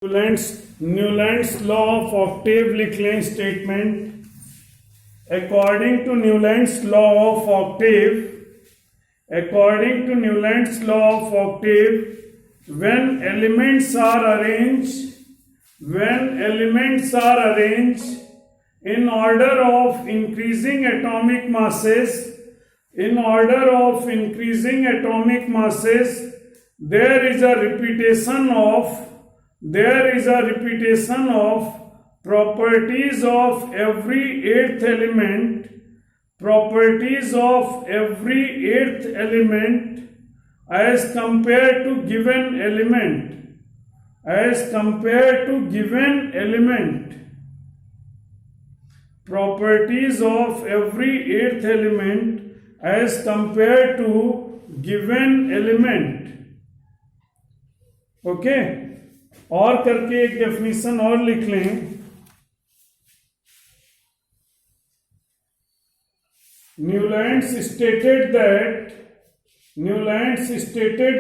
Newlands law of octave लिख लें statement. According to Newlands law of octave, according to Newlands law of octave, when elements are arranged in order of increasing atomic masses, in order of increasing atomic masses, there is a repetition of properties of every eighth element, properties of every eighth element as compared to given element, as compared to given element, properties of every eighth element as compared to given element। Okay, और करके एक definition और लिख लें। Newlands stated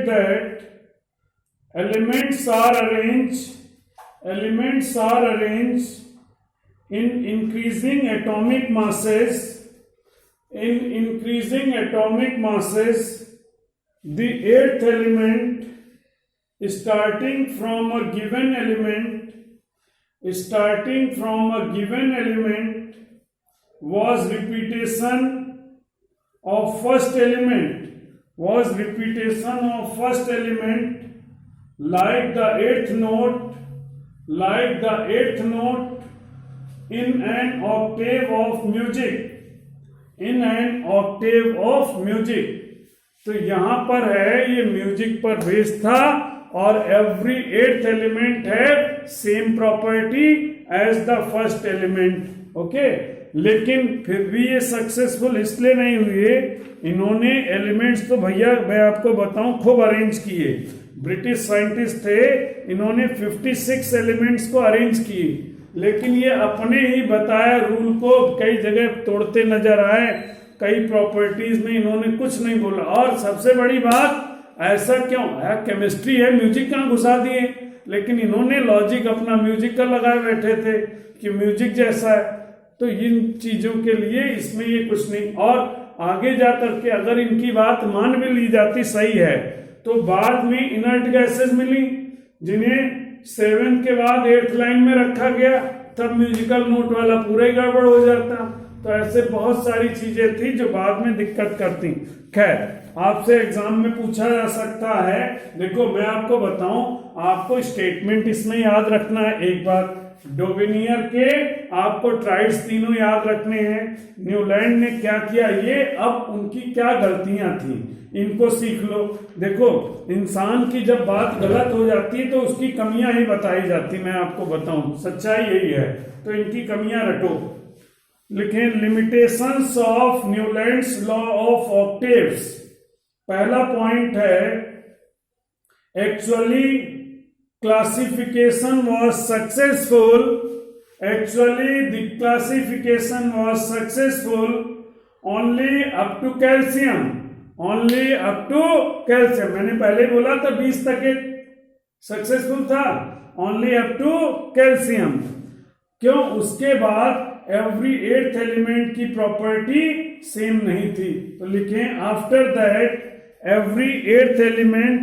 that elements are arranged in increasing atomic masses, the eighth element starting from a given element was repetition of first element, like the eighth note in an octave of music, तो यहां पर है ये music पर based था और every eighth element है same property as the first element. Okay, लेकिन फिर भी ये सक्सेसफुल इसलिए नहीं हुए, इन्होंने एलिमेंट्स तो भैया मैं आपको बताऊं खूब अरेंज किए। ब्रिटिश साइंटिस्ट थे, इन्होंने 56 एलिमेंट्स को अरेंज किए, लेकिन ये अपने ही बताया रूल को कई जगह तोड़ते नजर आए, कई प्रॉपर्टीज में इन्होंने कुछ नहीं बोला। और सबसे बड़ी बात, ऐसा क्यों है, केमिस्ट्री है, म्यूजिक कहाँ घुसा दिए, लेकिन इन्होंने लॉजिक अपना म्यूजिक का लगाए बैठे थे कि म्यूजिक जैसा है। तो इन चीजों के लिए इसमें ये कुछ नहीं। और आगे जाकर के अगर इनकी बात मान भी ली जाती सही है, तो बाद में इनर्ट गैसेस मिली जिन्हें 7 के बाद 8th लाइन में रखा गया, तब म्यूजिकल नोट वाला पूरा ही गड़बड़ हो जाता। तो ऐसे बहुत सारी चीजें थी जो बाद में दिक्कत करती। खैर, आपसे एग्जाम में पूछा जा सकता है। देखो मैं आपको बताऊं, आपको स्टेटमेंट इसमें याद रखना है। एक बार डोवेनियर के आपको ट्राइड्स तीनों याद रखने हैं। न्यूलैंड ने क्या किया, ये अब उनकी क्या गलतियां थी इनको सीख लो। देखो, इंसान की जब बात गलत हो जाती है तो उसकी कमियां ही बताई जाती, मैं आपको बताऊं सच्चाई यही है। तो इनकी कमियां रटो, लिखें limitations of Newlands law of octaves. पहला पॉइंट है, actually classification was successful, actually the classification was successful only up to calcium, मैंने पहले बोला था 20 तक सक्सेसफुल था, only up to calcium। क्यों? उसके बाद एवरी एट्थ एलिमेंट की प्रॉपर्टी सेम नहीं थी। तो लिखें after that every eighth element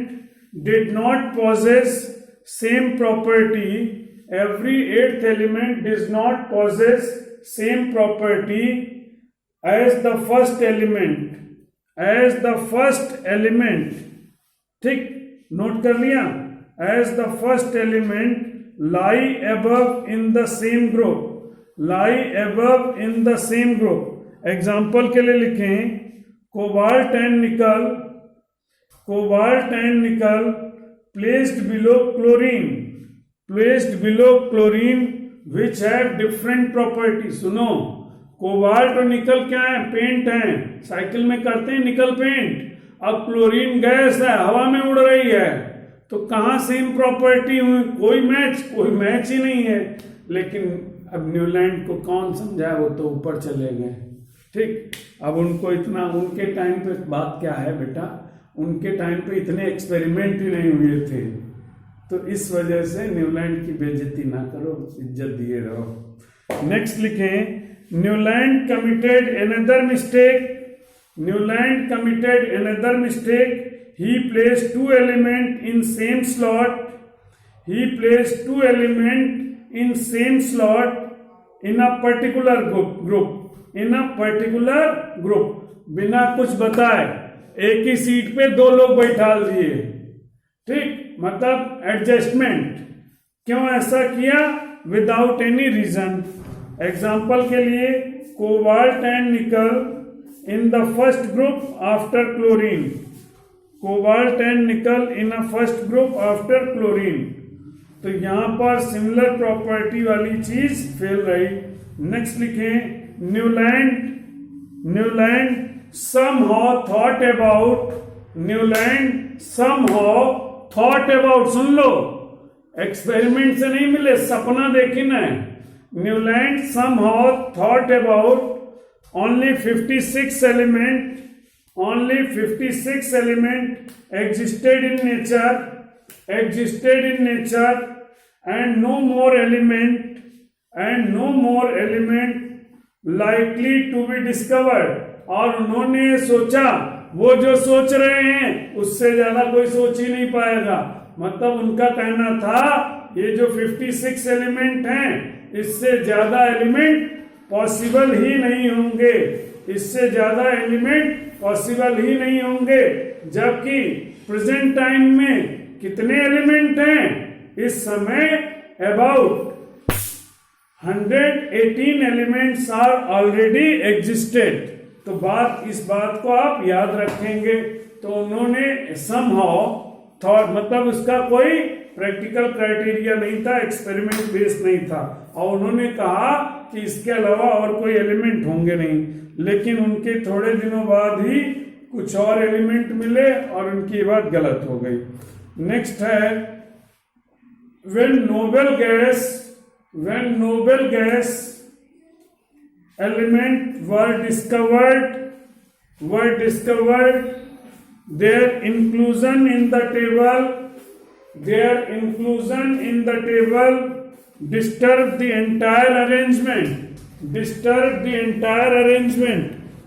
did not possess same property, every eighth element does not possess same property as the first element, ठीक, note कर लिया, as the first element lie above in the same group, example के लिए लिखें cobalt and निकल placed below chlorine which have different properties। सुनो, cobalt और निकल क्या है, पेंट है, साइकिल में करते हैं निकल पेंट। अब क्लोरीन गैस है, हवा में उड़ रही है, तो कहाँ सेम प्रॉपर्टी हुई, कोई मैच ही नहीं है। लेकिन अब न्यूलैंड को कौन समझाए, वो तो ऊपर चले गए। ठीक, अब उनको इतना, उनके टाइम पे बात क्या है बेटा, उनके टाइम पे इतने एक्सपेरिमेंट ही नहीं हुए थे। तो इस वजह से न्यूलैंड की बेइज्जती ना करो, इज्जत दिए रहो। नेक्स्ट लिखें, Newland committed another mistake. Newland committed another mistake. He placed two element in same slot. He placed two element in same slot in a particular group. In a particular group. बिना कुछ बताए एक ही seat पे दो लोग बैठा दिए, ठीक, मतलब एडजस्टमेंट। क्यों ऐसा किया? Without any reason. एग्जाम्पल के लिए, कोबाल्ट एंड निकल in the first group after chlorine. Cobalt and निकल इन a first group after chlorine. तो यहां पर सिमिलर प्रॉपर्टी वाली चीज फेल रही। नेक्स्ट लिखें, Newland somehow thought about। Newland somehow thought about, सुन लो, एक्सपेरिमेंट से नहीं मिले, सपना देखी ना। Newland somehow thought about only 56 element existed in nature and no more element likely to be discovered। और उन्होंने सोचा, वो जो सोच रहे हैं उससे ज्यादा कोई सोच ही नहीं पाएगा। मतलब उनका कहना था ये जो 56 एलिमेंट हैं इससे ज्यादा एलिमेंट पॉसिबल ही नहीं होंगे, इससे ज्यादा एलिमेंट पॉसिबल ही नहीं होंगे। जबकि प्रेजेंट टाइम में कितने एलिमेंट हैं? इस समय about 118 elements are already existed. तो इस बात को आप याद रखेंगे। तो उन्होंने somehow thought, मतलब उसका कोई प्रैक्टिकल क्राइटेरिया नहीं था, एक्सपेरिमेंट बेस्ड नहीं था, और उन्होंने कहा कि इसके अलावा और कोई एलिमेंट होंगे नहीं। लेकिन उनके थोड़े दिनों बाद ही कुछ और एलिमेंट मिले और उनकी बात गलत हो गई। नेक्स्ट है, when noble gas element were discovered, their inclusion in the table disturbed the entire arrangement।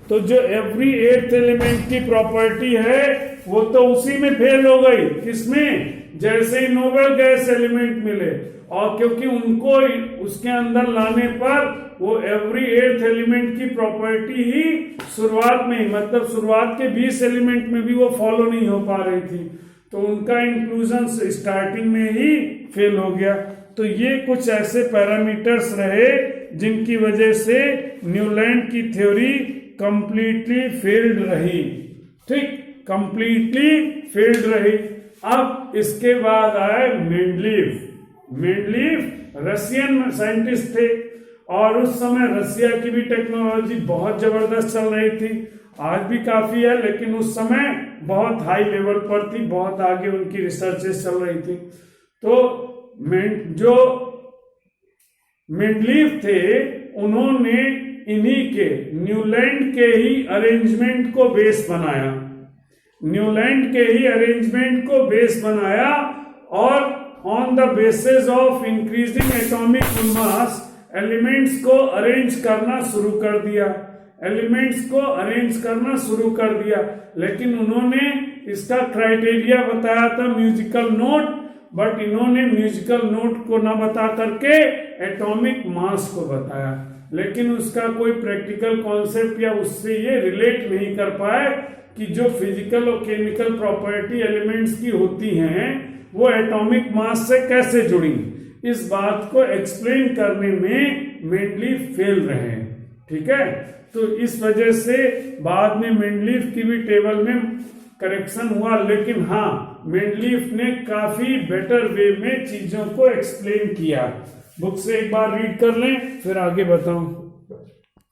तो जो एवरी 8th एलिमेंट की प्रॉपर्टी है वो तो उसी में फेल हो गई। किसमें? जैसे ही नोबेल गैस एलिमेंट मिले, और क्योंकि उनको उसके अंदर लाने पर वो एवरी 8th एलिमेंट की प्रॉपर्टी ही शुरुआत में, मतलब शुरुआत के 20 एलिमेंट में भी वो फॉलो नहीं हो पा रही थी, तो उनका इंक्लूजन स्टार्टिंग में ही फेल हो गया। तो ये कुछ ऐसे पैरामीटर्स रहे जिनकी वजह से न्यूलैंड की थ्योरी कंप्लीटली फेल्ड रही, ठीक, कंप्लीटली फेल्ड रही। अब इसके बाद आए मेंडलीव रशियन साइंटिस्ट थे, और उस समय रशिया की भी टेक्नोलॉजी बहुत जबरदस्त चल रही थी, आज भी काफी है, लेकिन उस समय बहुत हाई लेवल पर थी, बहुत आगे उनकी रिसर्चेस चल रही थी। तो जो मेंडलीव थे उन्होंने इन्हीं के न्यूलैंड के ही अरेंजमेंट को बेस बनाया, और on the basis of increasing atomic mass elements को अरेंज करना शुरू कर दिया। लेकिन उन्होंने इसका क्राइटेरिया बताया था म्यूजिकल नोट, बट इन्होंने म्यूजिकल नोट को ना बता करके एटॉमिक मास को बताया। लेकिन उसका कोई प्रैक्टिकल कॉन्सेप्ट या उससे ये रिलेट नहीं कर पाए कि जो फिजिकल और केमिकल प्रॉपर्टी एलिमेंट्स की होती हैं वो एटॉमिक मास से कैसे जुड़ी। इस बात को एक्सप्लेन करने में मेंडलीव फेल रहे, ठीक है। तो इस वजह से बाद में मेंडलीव की भी टेबल में करेक्शन हुआ, लेकिन हाँ, मेंडलीव ने काफी बेटर वे में चीजों को एक्सप्लेन किया। बुक से एक बार रीड कर लें, फिर आगे बताऊं।